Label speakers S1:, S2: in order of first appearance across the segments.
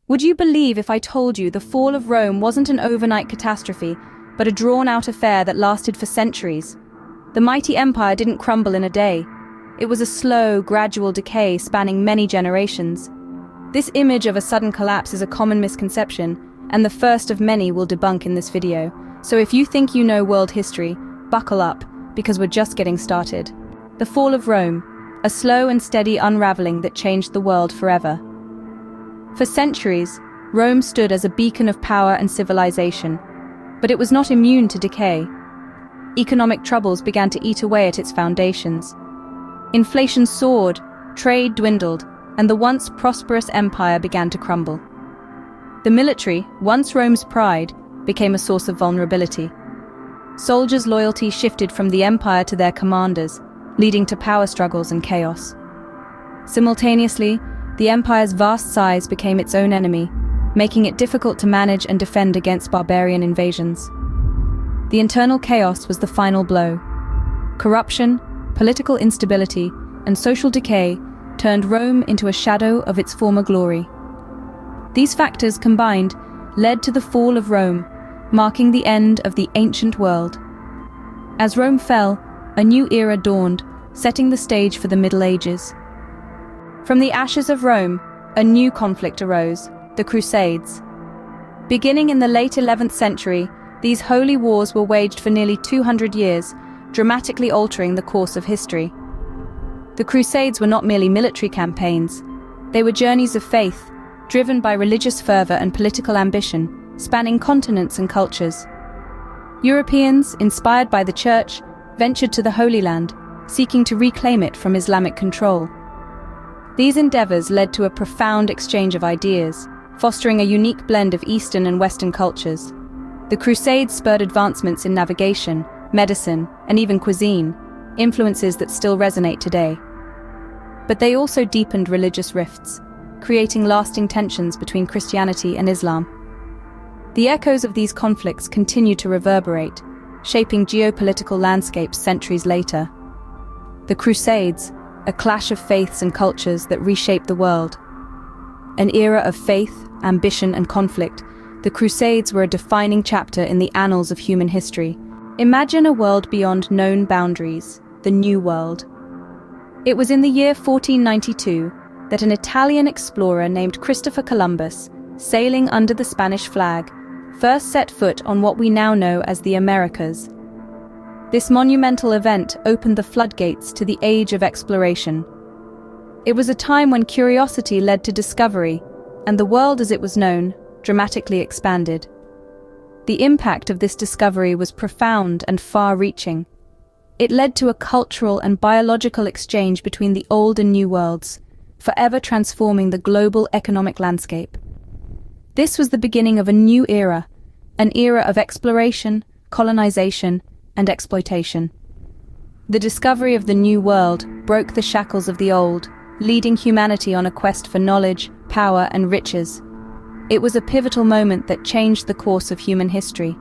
S1: Would you believe if I told you the fall of Rome wasn't an overnight catastrophe, but a drawn-out affair that lasted for centuries? The mighty empire didn't crumble in a day. It was a slow, gradual decay spanning many generations. This image of a sudden collapse is a common misconception, and the first of many we'll debunk in this video. So if you think you know world history, buckle up, because we're just getting started. The fall of Rome, a slow and steady unraveling that changed the world forever. For centuries, Rome stood as a beacon of power and civilization, but it was not immune to decay. Economic troubles began to eat away at its foundations. Inflation soared, trade dwindled, and the once prosperous empire began to crumble. The military, once Rome's pride, became a source of vulnerability. Soldiers' loyalty shifted from the empire to their commanders, leading to power struggles and chaos. Simultaneously, the empire's vast size became its own enemy, making it difficult to manage and defend against barbarian invasions. The internal chaos was the final blow. Corruption, political instability, and social decay turned Rome into a shadow of its former glory. These factors combined led to the fall of Rome, marking the end of the ancient world. As Rome fell, a new era dawned, setting the stage for the Middle Ages. From the ashes of Rome, a new conflict arose, the Crusades. Beginning in the late 11th century, these holy wars were waged for nearly 200 years, dramatically altering the course of history. The Crusades were not merely military campaigns. They were journeys of faith, driven by religious fervor and political ambition, spanning continents and cultures. Europeans, inspired by the Church, ventured to the Holy Land, seeking to reclaim it from Islamic control. These endeavors led to a profound exchange of ideas, fostering a unique blend of Eastern and Western cultures. The Crusades spurred advancements in navigation, medicine, and even cuisine, influences that still resonate today. But they also deepened religious rifts, creating lasting tensions between Christianity and Islam. The echoes of these conflicts continue to reverberate, shaping geopolitical landscapes centuries later. The Crusades, a clash of faiths and cultures that reshaped the world. An era of faith, ambition, and conflict, the Crusades were a defining chapter in the annals of human history. Imagine a world beyond known boundaries, the New World. It was in the year 1492 that an Italian explorer named Christopher Columbus, sailing under the Spanish flag, first set foot on what we now know as the Americas. This monumental event opened the floodgates to the age of exploration. It was a time when curiosity led to discovery, and the world as it was known dramatically expanded. The impact of this discovery was profound and far-reaching. It led to a cultural and biological exchange between the old and new worlds, forever transforming the global economic landscape. This was the beginning of a new era, an era of exploration, colonization, and exploitation. The discovery of the New World broke the shackles of the old, leading humanity on a quest for knowledge, power, and riches. It was a pivotal moment that changed the course of human history.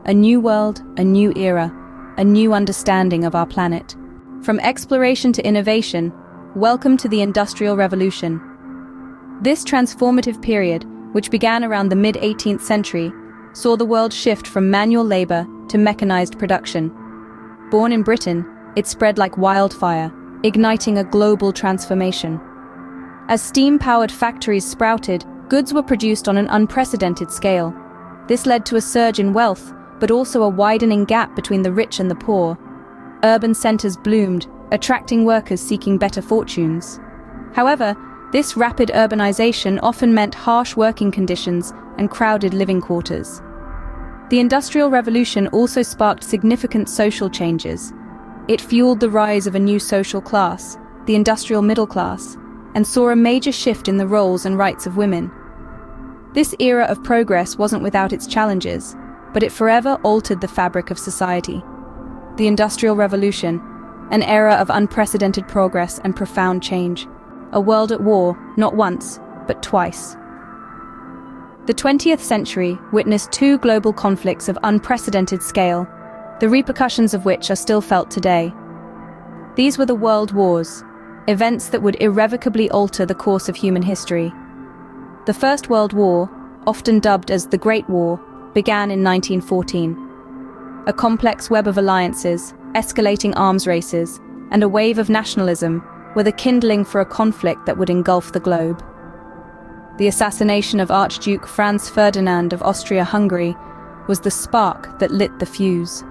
S1: A new world, a new era, a new understanding of our planet. From exploration to innovation, welcome to the Industrial Revolution. This transformative period, which began around the mid-18th century, saw the world shift from manual labor to mechanized production. Born in Britain, it spread like wildfire, igniting a global transformation. As steam-powered factories sprouted, goods were produced on an unprecedented scale. This led to a surge in wealth, but also a widening gap between the rich and the poor. Urban centers bloomed, attracting workers seeking better fortunes. However, this rapid urbanization often meant harsh working conditions and crowded living quarters. The Industrial Revolution also sparked significant social changes. It fueled the rise of a new social class, the industrial middle class, and saw a major shift in the roles and rights of women. This era of progress wasn't without its challenges, but it forever altered the fabric of society. The Industrial Revolution, an era of unprecedented progress and profound change. A world at war, not once, but twice. The 20th century witnessed two global conflicts of unprecedented scale, the repercussions of which are still felt today. These were the World Wars, events that would irrevocably alter the course of human history. The First World War, often dubbed as the Great War, began in 1914. A complex web of alliances, escalating arms races, and a wave of nationalism were the kindling for a conflict that would engulf the globe. The assassination of Archduke Franz Ferdinand of Austria-Hungary was the spark that lit the fuse.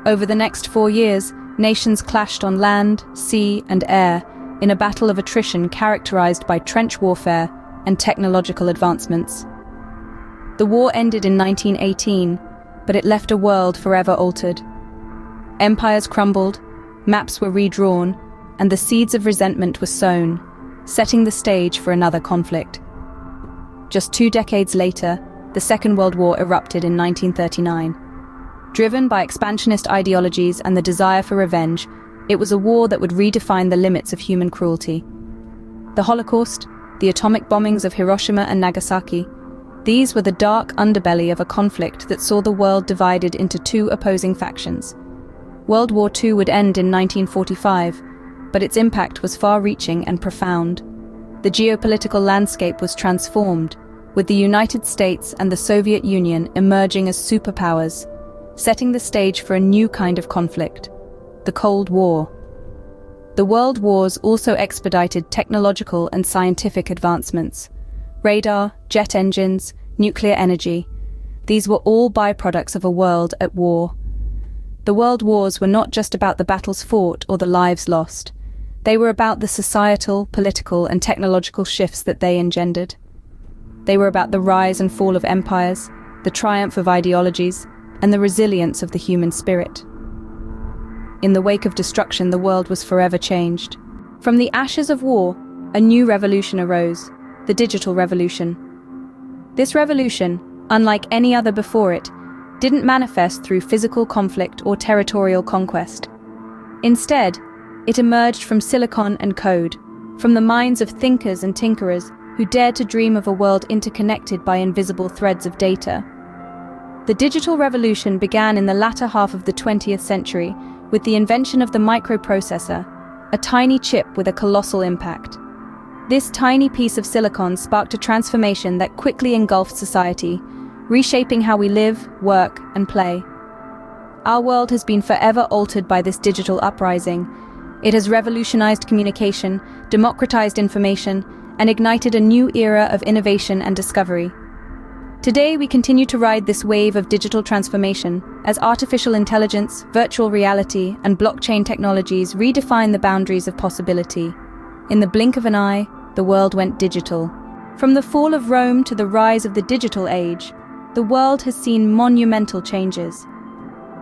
S1: Over the next 4 years, nations clashed on land, sea, and air in a battle of attrition characterized by trench warfare and technological advancements. The war ended in 1918, but it left a world forever altered. Empires crumbled, maps were redrawn, and the seeds of resentment were sown, setting the stage for another conflict. Just 2 decades later, the Second World War erupted in 1939. Driven by expansionist ideologies and the desire for revenge, it was a war that would redefine the limits of human cruelty. The Holocaust, the atomic bombings of Hiroshima and Nagasaki, these were the dark underbelly of a conflict that saw the world divided into 2 opposing factions. World War II would end in 1945, but its impact was far-reaching and profound. The geopolitical landscape was transformed, with the United States and the Soviet Union emerging as superpowers, setting the stage for a new kind of conflict, the Cold War. The world wars also expedited technological and scientific advancements. Radar, jet engines, nuclear energy, these were all byproducts of a world at war. The world wars were not just about the battles fought or the lives lost. They were about the societal, political, and technological shifts that they engendered. They were about the rise and fall of empires, the triumph of ideologies, and the resilience of the human spirit. In the wake of destruction, the world was forever changed. From the ashes of war, a new revolution arose, the digital revolution. This revolution, unlike any other before it, didn't manifest through physical conflict or territorial conquest. Instead, it emerged from silicon and code, from the minds of thinkers and tinkerers who dared to dream of a world interconnected by invisible threads of data. The digital revolution began in the latter half of the 20th century with the invention of the microprocessor, a tiny chip with a colossal impact. This tiny piece of silicon sparked a transformation that quickly engulfed society, reshaping how we live, work, and play. Our world has been forever altered by this digital uprising. It has revolutionized communication, democratized information, and ignited a new era of innovation and discovery. Today, we continue to ride this wave of digital transformation as artificial intelligence, virtual reality, and blockchain technologies redefine the boundaries of possibility. In the blink of an eye, the world went digital. From the fall of Rome to the rise of the digital age, the world has seen monumental changes.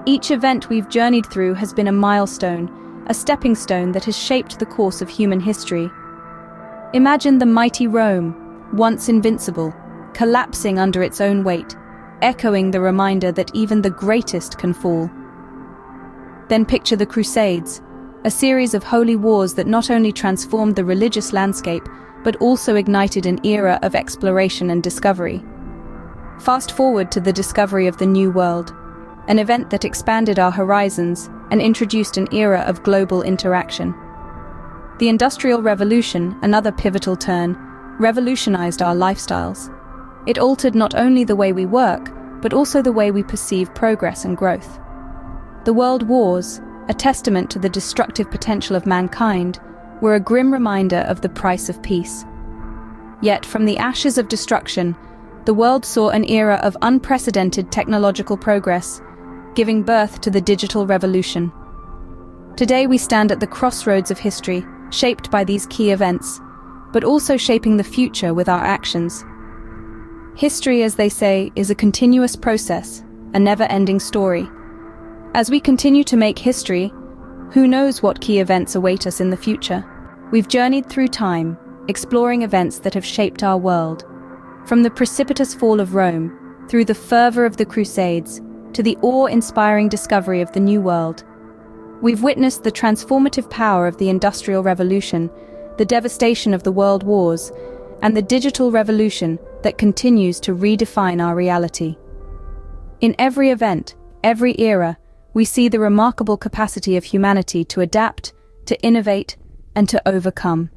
S1: Each event we've journeyed through has been a milestone, a stepping stone that has shaped the course of human history. Imagine the mighty Rome, once invincible, collapsing under its own weight, echoing the reminder that even the greatest can fall. Then picture the Crusades, a series of holy wars that not only transformed the religious landscape, but also ignited an era of exploration and discovery. Fast forward to the discovery of the New World, an event that expanded our horizons and introduced an era of global interaction. The Industrial Revolution, another pivotal turn, revolutionized our lifestyles. It altered not only the way we work, but also the way we perceive progress and growth. The world wars, a testament to the destructive potential of mankind, were a grim reminder of the price of peace. Yet, from the ashes of destruction, the world saw an era of unprecedented technological progress, giving birth to the digital revolution. Today we stand at the crossroads of history, shaped by these key events, but also shaping the future with our actions. History, as they say, is a continuous process, a never-ending story. As we continue to make history, who knows what key events await us in the future? We've journeyed through time, exploring events that have shaped our world. From the precipitous fall of Rome, through the fervor of the Crusades, to the awe-inspiring discovery of the New World. We've witnessed the transformative power of the Industrial Revolution, the devastation of the World Wars, and the digital revolution that continues to redefine our reality. In every event, every era, we see the remarkable capacity of humanity to adapt, to innovate, and to overcome.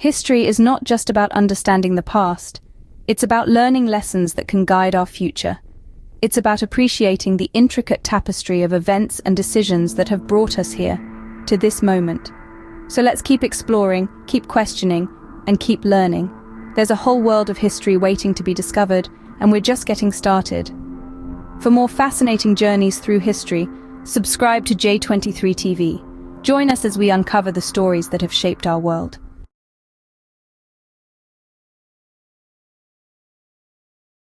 S1: History is not just about understanding the past. It's about learning lessons that can guide our future. It's about appreciating the intricate tapestry of events and decisions that have brought us here, to this moment. So let's keep exploring, keep questioning, and keep learning. There's a whole world of history waiting to be discovered, and we're just getting started. For more fascinating journeys through history, subscribe to J23 TV. Join us as we uncover the stories that have shaped our world.